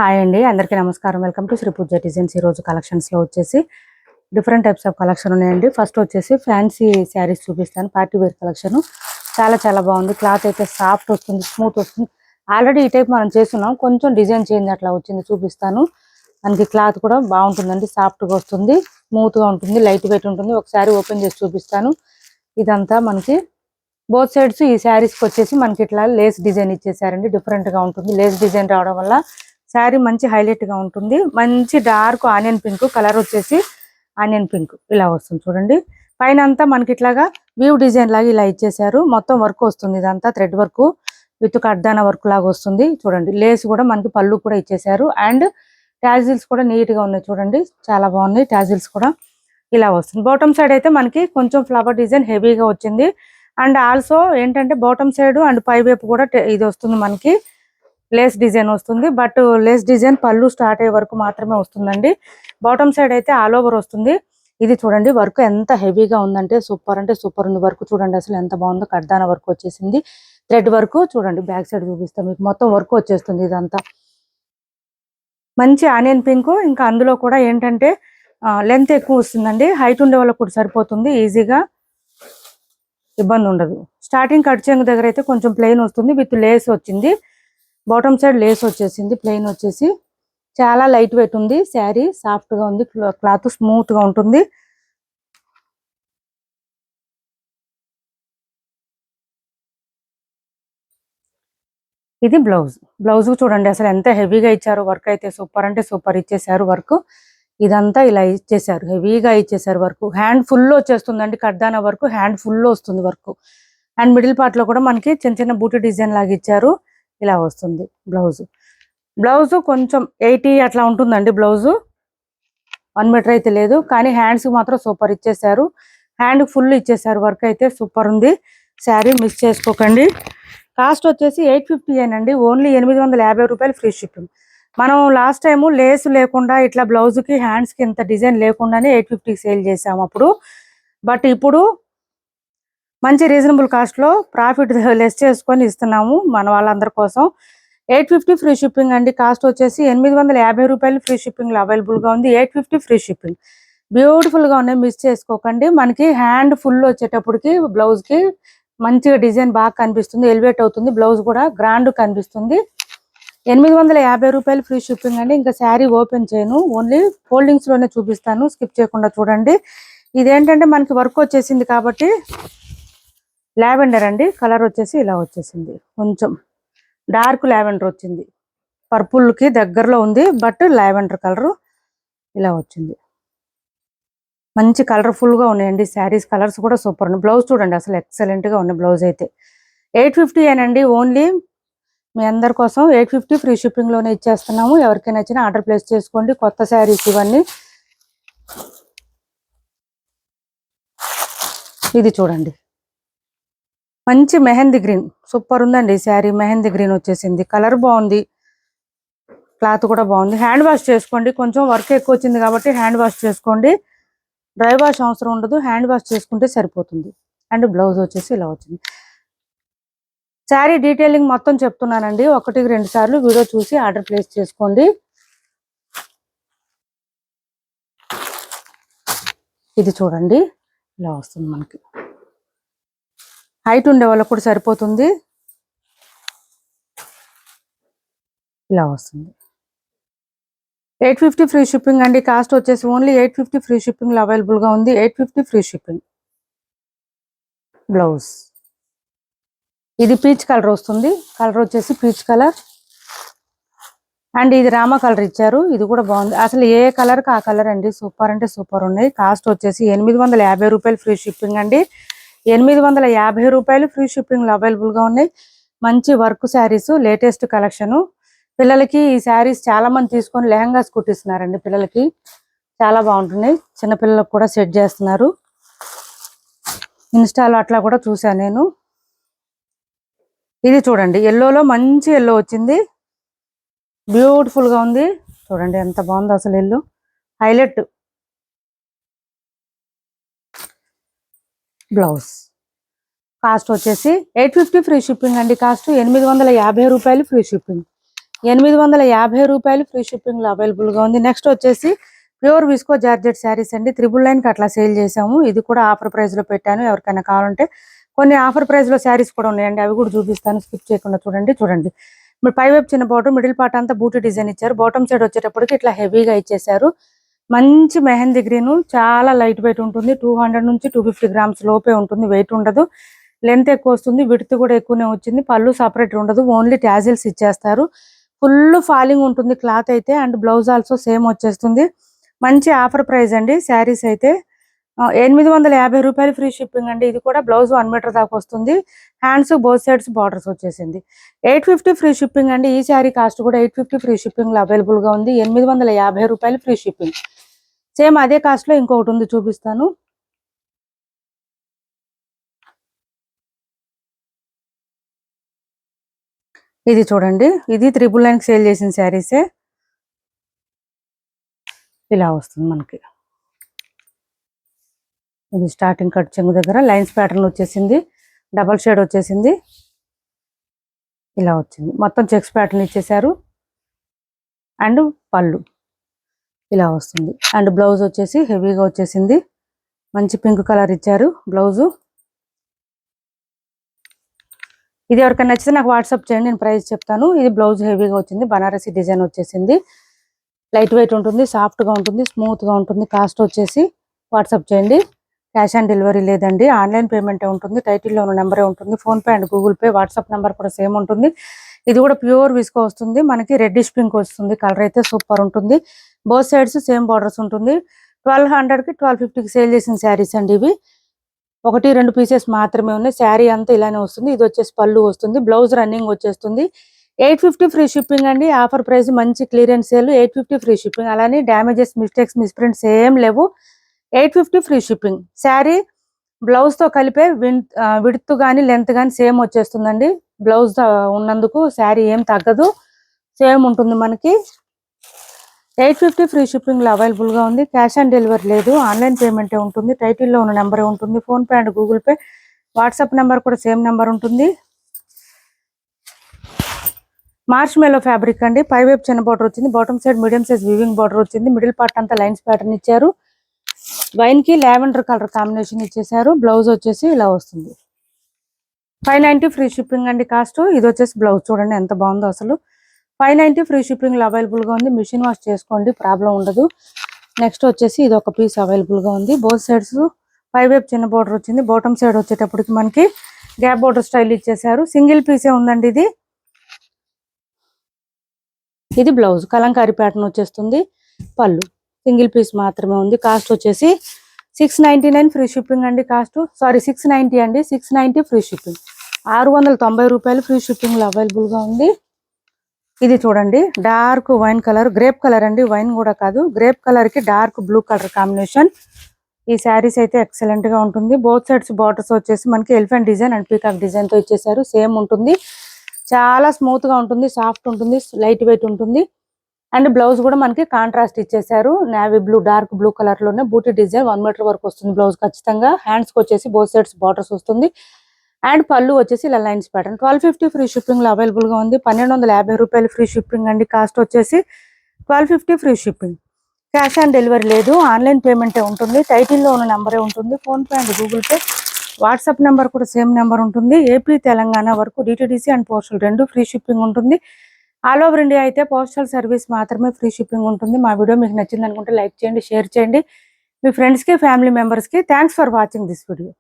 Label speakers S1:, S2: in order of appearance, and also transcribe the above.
S1: Hi అండి, అందరికీ నమస్కారం. Welcome to Shri Pooja designs. ఈరోజు కలెక్షన్స్లో వచ్చేసి డిఫరెంట్ టైప్స్ ఆఫ్ కలెక్షన్ ఉన్నాయండి. ఫస్ట్ వచ్చేసి ఫ్యాన్సీ శారీస్ చూపిస్తాను. పార్టీ వేర్ కలెక్షన్ చాలా బాగుంది. క్లాత్ అయితే సాఫ్ట్ వస్తుంది, స్మూత్ వస్తుంది. ఆల్రెడీ ఈ టైప్ మనం చేస్తున్నాం, కొంచెం డిజైన్ చేంజ్ అట్లా వచ్చింది, చూపిస్తాను. మనకి క్లాత్ కూడా బాగుంటుందండి, సాఫ్ట్గా వస్తుంది, స్మూత్గా ఉంటుంది, లైట్ వెయిట్ ఉంటుంది. ఒకసారి ఓపెన్ చేసి చూపిస్తాను. ఇదంతా మనకి బోత్ సైడ్స్ ఈ శారీస్కి వచ్చేసి మనకి ఇట్లా లేస్ డిజైన్ ఇచ్చేసారండి. డిఫరెంట్గా ఉంటుంది. లేస్ డిజైన్ రావడం వల్ల శారీ మంచి హైలైట్ గా ఉంటుంది. మంచి డార్క్ ఆనియన్ పింక్ కలర్ వచ్చేసి ఆనియన్ పింక్ ఇలా వస్తుంది చూడండి. పైన అంతా మనకి ఇట్లాగా వీవ్ డిజైన్ లాగా ఇలా ఇచ్చేసారు. మొత్తం వర్క్ వస్తుంది, ఇదంతా థ్రెడ్ వర్క్ విత్ కడ్దాన వర్క్ లాగా వస్తుంది చూడండి. లేస్ కూడా మనకి పళ్ళు కూడా ఇచ్చేసారు. అండ్ టాజిల్స్ కూడా నీట్ గా ఉన్నాయి చూడండి, చాలా బాగున్నాయి. టాజిల్స్ కూడా ఇలా వస్తుంది. బాటమ్ సైడ్ అయితే మనకి కొంచెం ఫ్లవర్ డిజైన్ హెవీగా వచ్చింది. అండ్ ఆల్సో ఏంటంటే బాటమ్ సైడ్ అండ్ పై వైపు కూడా ఇది వస్తుంది, మనకి లేస్ డిజైన్ వస్తుంది. బట్ లేస్ డిజైన్ పళ్ళు స్టార్ట్ అయ్యే వరకు మాత్రమే వస్తుందండి. బాటమ్ సైడ్ అయితే ఆల్ ఓవర్ వస్తుంది. ఇది చూడండి, వర్క్ ఎంత హెవీగా ఉందంటే సూపర్ అంటే సూపర్ ఉంది. వర్క్ చూడండి అసలు ఎంత బాగుందో. కడ్దాన వర్క్ వచ్చేసింది, థ్రెడ్ వర్క్ చూడండి. బ్యాక్ సైడ్ చూపిస్తాం మీకు, మొత్తం వర్క్ వచ్చేస్తుంది. ఇదంతా మంచి ఆనియన్ పింక్. ఇంకా అందులో కూడా ఏంటంటే లెంత్ ఎక్కువ వస్తుందండి. హైట్ ఉండే వాళ్ళకి కూడా సరిపోతుంది, ఈజీగా ఇబ్బంది ఉండదు. స్టార్టింగ్ కట్ చెంగు దగ్గర అయితే కొంచెం ప్లెయిన్ వస్తుంది, విత్ లేస్ వచ్చింది. బాటమ్ సైడ్ లేస్ వచ్చేసింది, ప్లెయిన్ వచ్చేసి చాలా లైట్ వెయిట్ ఉంది. శారీ సాఫ్ట్ గా ఉంది, క్లాత్ స్మూత్ గా ఉంటుంది. ఇది బ్లౌజ్. బ్లౌజ్ చూడండి అసలు ఎంత హెవీగా ఇచ్చారు. వర్క్ అయితే సూపర్ అంటే సూపర్ ఇచ్చేసారు. వర్క్ ఇదంతా ఇలా ఇచ్చేసారు, హెవీగా ఇచ్చేసారు. వర్క్ హ్యాండ్ ఫుల్ వచ్చేస్తుందండి. కడ్దాన వర్క్ హ్యాండ్ ఫుల్ వస్తుంది వర్క్. అండ్ మిడిల్ పార్ట్ లో కూడా మనకి చిన్న చిన్న బూటీ డిజైన్ లాగా ఇచ్చారు, ఇలా వస్తుంది బ్లౌజ్. బ్లౌజ్ కొంచెం 80 అట్లా ఉంటుందండి. బ్లౌజ్ 1 మీటర్ అయితే లేదు, కానీ హ్యాండ్స్ మాత్రం సూపర్ ఇచ్చేసారు. హ్యాండ్ ఫుల్ ఇచ్చేసారు. వర్క్ అయితే సూపర్ ఉంది. శారీ మిస్ చేసుకోకండి. కాస్ట్ వచ్చేసి 850 ఏనండి. ఓన్లీ 850 రూపాయలు ఫ్రీ షిప్పింగ్. మనం లాస్ట్ టైం లేస్ లేకుండా ఇట్లా బ్లౌజ్కి హ్యాండ్స్కి ఇంత డిజైన్ లేకుండానే 850 సేల్ చేసాము అప్పుడు. బట్ ఇప్పుడు మంచి రీజనబుల్ కాస్ట్లో ప్రాఫిట్ లెస్ చేసుకొని ఇస్తున్నాము మన వాళ్ళందరి కోసం. 850 ఫ్రీ షిప్పింగ్ అండి. కాస్ట్ వచ్చేసి 850 రూపాయలు ఫ్రీ షిప్పింగ్లో అవైలబుల్గా ఉంది. 850 ఫ్రీ షిప్పింగ్. బ్యూటిఫుల్గా ఉన్నాయి, మిస్ చేసుకోకండి. మనకి హ్యాండ్ ఫుల్ వచ్చేటప్పటికి బ్లౌజ్కి మంచిగా డిజైన్ బాగా కనిపిస్తుంది, ఎలివేట్ అవుతుంది. బ్లౌజ్ కూడా గ్రాండ్ కనిపిస్తుంది. 850 రూపాయలు ఫ్రీ షిప్పింగ్ అండి. ఇంకా శారీ ఓపెన్ చేయను, ఓన్లీ ఫోల్డింగ్స్లోనే చూపిస్తాను, స్కిప్ చేయకుండా చూడండి. ఇదేంటంటే మనకి వర్క్ వచ్చేసింది కాబట్టి లావెండర్ అండి. కలర్ వచ్చేసి ఇలా వచ్చేసింది, కొంచెం డార్క్ లావెండర్ వచ్చింది. పర్పుల్కి దగ్గరలో ఉంది, బట్ లావెండర్ కలర్ ఇలా వచ్చింది. మంచి కలర్ఫుల్గా ఉన్నాయండి శారీస్. కలర్స్ కూడా సూపర్ ఉన్నాయి. బ్లౌజ్ చూడండి అసలు ఎక్సలెంట్గా ఉన్నాయి. బ్లౌజ్ అయితే 850 ఏనండి. ఓన్లీ మీ అందరి కోసం 850 ఫ్రీ షిప్పింగ్లోనే ఇచ్చేస్తున్నాము. ఎవరికైనా నచ్చినా ఆర్డర్ ప్లేస్ చేసుకోండి. కొత్త శారీస్ ఇవన్నీ. ఇది చూడండి, మంచి మెహందీ గ్రీన్ సూపర్ ఉందండి శారీ. మెహందీ గ్రీన్ వచ్చేసింది, కలర్ బాగుంది, క్లాత్ కూడా బాగుంది. హ్యాండ్ వాష్ చేసుకోండి. కొంచెం వర్క్ ఎక్కువ వచ్చింది కాబట్టి హ్యాండ్ వాష్ చేసుకోండి. డ్రై వాష్ అవసరం ఉండదు, హ్యాండ్ వాష్ చేసుకుంటే సరిపోతుంది. అండ్ బ్లౌజ్ వచ్చేసి ఇలా వచ్చింది. శారీ డీటెయిలింగ్ మొత్తం చెప్తున్నానండి, 1-2 సార్లు వీడియో చూసి ఆర్డర్ ప్లేస్ చేసుకోండి. ఇది చూడండి ఇలా వస్తుంది. మనకి హైట్ ఉండే వాళ్ళకు కూడా సరిపోతుంది, ఇలా వస్తుంది. 850 ఫ్రీ షిప్పింగ్ అండి. కాస్ట్ వచ్చేసి ఓన్లీ 850 ఫ్రీ షిప్పింగ్లో అవైలబుల్గా ఉంది. 850 ఫ్రీ షిప్పింగ్. బ్లౌజ్ ఇది పీచ్ కలర్ వస్తుంది, కలర్ వచ్చేసి పీచ్ కలర్. అండ్ ఇది రామ కలర్ ఇచ్చారు, ఇది కూడా బాగుంది. అసలు ఏ కలర్కి ఆ కలర్ అండి, సూపర్ అంటే సూపర్ ఉన్నాయి. కాస్ట్ వచ్చేసి 850 రూపాయలు ఫ్రీ షిప్పింగ్ అండి. 850 రూపాయలు ఫ్రీ షిప్పింగ్లో అవైలబుల్గా ఉన్నాయి. మంచి వర్క్ శారీస్, లేటెస్ట్ కలెక్షను. పిల్లలకి ఈ శారీస్ చాలా మంది తీసుకొని లెహంగాస్ కుట్టిస్తున్నారండి. పిల్లలకి చాలా బాగుంటున్నాయి. చిన్నపిల్లలకు కూడా సెట్ చేస్తున్నారు. ఇన్స్టాలో అట్లా కూడా చూసాను నేను. ఇది చూడండి, ఎల్లోలో మంచి ఎల్లో వచ్చింది, బ్యూటిఫుల్గా ఉంది. చూడండి ఎంత బాగుందో అసలు ఎల్లో, హైలైట్. బ్లౌజ్ కాస్ట్ వచ్చేసి 850 ఫ్రీ షిప్పింగ్ అండి. కాస్ట్ 850 రూపాయలు ఫ్రీ షిప్పింగ్. 850 రూపాయలు ఫ్రీ షిప్పింగ్ లో అవైలబుల్ గా ఉంది. నెక్స్ట్ వచ్చేసి ప్యూర్ విస్కో జార్జెట్ శారీస్ అండి. 999 కి అట్లా సేల్ చేసాము. ఇది కూడా ఆఫర్ ప్రైస్ లో పెట్టాను. ఎవరికైనా కావాలంటే కొన్ని ఆఫర్ ప్రైస్ లో శారీస్ కూడా ఉన్నాయండి, అవి కూడా చూపిస్తాను, స్కిప్ చేయకుండా చూడండి. ఇప్పుడు పై వైపు చిన్న బార్డర్, మిడిల్ పార్ట్ అంతా బూటీ డిజైన్ ఇచ్చారు. బాటమ్ సైడ్ వచ్చేటప్పటికి ఇట్లా హెవీగా ఇచ్చేసారు. మంచి మెహందీ గ్రీన్, చాలా లైట్ వెయిట్ ఉంటుంది. 200 నుంచి 250 గ్రామ్స్ లోపే ఉంటుంది, వెయిట్ ఉండదు. లెంత్ ఎక్కువ వస్తుంది, విడ్త్ కూడా ఎక్కువనే వచ్చింది. పళ్ళు సపరేట్ ఉండదు, ఓన్లీ టాజిల్స్ ఇచ్చేస్తారు. ఫుల్ ఫాలింగ్ ఉంటుంది క్లాత్ అయితే. అండ్ బ్లౌజ్ ఆల్సో సేమ్ వచ్చేస్తుంది. మంచి ఆఫర్ ప్రైస్ అండి. శారీస్ అయితే 850 రూపాయలు ఫ్రీ షిప్పింగ్ అండి. ఇది కూడా బ్లౌజ్ 1 మీటర్ దాకా వస్తుంది. హ్యాండ్స్ బోత్ సైడ్స్ బార్డర్స్ వచ్చేసింది. 850 ఫ్రీ షిప్పింగ్ అండి. ఈ శారీ కాస్ట్ కూడా 850 ఫ్రీ షిప్పింగ్ లో అవైలబుల్ గా ఉంది. 850 రూపాయలు ఫ్రీ షిప్పింగ్. సేమ్ అదే కాస్ట్ లో ఇంకొకటి ఉంది, చూపిస్తాను. ఇది చూడండి, ఇది 999 సేల్ చేసిన శారీసే. ఇలా వస్తుంది మనకి. ఇది స్టార్టింగ్ కట్ చెంగు దగ్గర లైన్స్ ప్యాటర్న్ వచ్చేసింది, డబల్ షేడ్ వచ్చేసింది. ఇలా వచ్చింది, మొత్తం చెక్స్ ప్యాటర్న్ ఇచ్చేసారు. అండ్ పళ్ళు ఇలా వస్తుంది. అండ్ బ్లౌజ్ వచ్చేసి హెవీగా వచ్చేసింది. మంచి పింక్ కలర్ ఇచ్చారు బ్లౌజు. ఇది ఎవరికైనా నచ్చితే నాకు వాట్సాప్ చేయండి, నేను ప్రైస్ చెప్తాను. ఇది బ్లౌజ్ హెవీగా వచ్చింది, బనారసి డిజైన్ వచ్చేసింది. లైట్ వెయిట్ ఉంటుంది, సాఫ్ట్గా ఉంటుంది, స్మూత్గా ఉంటుంది. కాస్ట్ వచ్చేసి వాట్సాప్ చేయండి. క్యాష్ ఆన్ డెలివరీ లేదండి, ఆన్లైన్ పేమెంటే ఉంటుంది. టైటిల్లో ఉన్న నెంబరే ఉంటుంది. PhonePe and Google pay, WhatsApp number కూడా సేమ్ ఉంటుంది. ఇది కూడా ప్యూర్ విస్కో వస్తుంది మనకి. రెడ్డిష్ పింక్ వస్తుంది, కలర్ అయితే సూపర్ ఉంటుంది. బోత్ సైడ్స్ సేమ్ బార్డర్స్ ఉంటుంది. 1200కి 1250కి సేల్ చేసిన శారీస్ అండి ఇవి. 1-2 పీసెస్ మాత్రమే ఉన్నాయి. శారీ అంతా ఇలానే వస్తుంది. ఇది వచ్చేసి పళ్ళు వస్తుంది, బ్లౌజ్ రన్నింగ్ వచ్చేస్తుంది. 850 ఫ్రీ షిప్పింగ్ అండి. ఆఫర్ ప్రైస్, మంచి క్లియరెన్స్ సేల్. 850 free shipping. అలానే డ్యామేజెస్, మిస్టేక్స్, మిస్ప్రింట్స్ ఏం లేవు. 850 ఫ్రీ షిప్పింగ్. శారీ బ్లౌజ్ తో కలిపే విడ్త్ కానీ లెంత్ కానీ సేమ్ వచ్చేస్తుందండి. బ్లౌజ్ ఉన్నందుకు శారీ ఏం తగ్గదు, సేమ్ ఉంటుంది మనకి. 850 ఫ్రీ షిప్పింగ్ లో అవైలబుల్ గా ఉంది. క్యాష్ ఆన్ డెలివరీ లేదు, ఆన్లైన్ పేమెంటే ఉంటుంది. టైటిల్లో ఉన్న నెంబరే ఉంటుంది. Phone pay and Google pay, WhatsApp number కూడా సేమ్ నెంబర్ ఉంటుంది. మార్చ్ మెలో ఫ్యాబ్రిక్ అండి. పై వైపు చిన్న బార్డర్ వచ్చింది, bottom side medium size weaving border వచ్చింది. మిడిల్ పార్ట్ అంతా లైన్స్ ప్యాటర్న్ ఇచ్చారు. వైన్ కి లావెండర్ కలర్ కాంబినేషన్ ఇచ్చేసారు. బ్లౌజ్ వచ్చేసి ఇలా వస్తుంది. 590 ఫ్రీ షిప్పింగ్ అండి కాస్ట్. ఇది వచ్చేసి బ్లౌజ్ చూడండి ఎంత బాగుందో అసలు. 590 ఫ్రీ షిప్పింగ్ లో అవైలబుల్ గా ఉంది. మిషన్ వాష్ చేసుకోండి, ప్రాబ్లం ఉండదు. నెక్స్ట్ వచ్చేసి ఇది ఒక పీస్ అవైలబుల్ గా ఉంది. బోత్ సైడ్స్ పై వైపు చిన్న బార్డర్ వచ్చింది. బాటమ్ సైడ్ వచ్చేటప్పటికి మనకి గ్యాప్ బార్డర్ స్టైల్ ఇచ్చేసారు. సింగిల్ పీసే ఉందండి ఇది. ఇది బ్లౌజ్ కలంకారీ ప్యాటర్న్ వచ్చేస్తుంది. పళ్ళు సింగిల్ పీస్ మాత్రమే ఉంది. కాస్ట్ వచ్చేసి 699 ఫ్రీ షిప్పింగ్ అండి. కాస్ట్ 690 అండి. 690 ఫ్రీ షిప్పింగ్. 690 రూపాయలు ఫ్రీ షిప్పింగ్ లో అవైలబుల్ గా ఉంది. ఇది చూడండి, dark wine colour, grape colour అండి, వైన్ కూడా కాదు. గ్రేప్ కలర్ కి డార్క్ బ్లూ కలర్ కాంబినేషన్. ఈ శారీస్ అయితే ఎక్సలెంట్ గా ఉంటుంది. బోత్ సైడ్స్ బార్డర్స్ వచ్చేసి మనకి elephant design and peacock design తో ఇచ్చేసారు. సేమ్ ఉంటుంది, చాలా స్మూత్ గా ఉంటుంది, సాఫ్ట్ ఉంటుంది, లైట్ వెయిట్ ఉంటుంది. అండ్ బ్లౌజ్ కూడా మనకి కాంట్రాస్ట్ ఇచ్చేసారు. Navy blue, dark blue colour లోనే బూటీ డిజైన్ 1 మీటర్ వరకు వస్తుంది బ్లౌజ్ ఖచ్చితంగా. హ్యాండ్స్ కి వచ్చేసి బోత్ సైడ్స్ బార్డర్స్ వస్తుంది. అండ్ పళ్ళు వచ్చేసి ఇలా లైన్స్ ప్యాటర్న్. 1250 ఫ్రీ షిప్పింగ్ లో అవైలబుల్ గా ఉంది. 1250 రూపాయలు ఫ్రీ షిప్పింగ్ అండి. కాస్ట్ వచ్చేసి 1250 free shipping. Cash on delivery లేదు, ఆన్లైన్ పేమెంటే ఉంటుంది. టైటిల్లో ఉన్న నెంబరే ఉంటుంది. Phone pay and Google pay, WhatsApp number కూడా సేమ్ నెంబర్ ఉంటుంది. ఏపీ తెలంగాణ వరకు DTDC and postal 2 free shipping ఉంటుంది. ఆల్ ఓవర్ ఇండియా అయితే పోస్టల్ సర్వీస్ మాత్రమే ఫ్రీ షిప్పింగ్ ఉంటుంది. మా వీడియో మీకు నచ్చింది అనుకుంటే లైక్ చేయండి, షేర్ చేయండి మీ ఫ్రెండ్స్ కి, ఫ్యామిలీ మెంబర్స్ కి. Thanks for watching this video.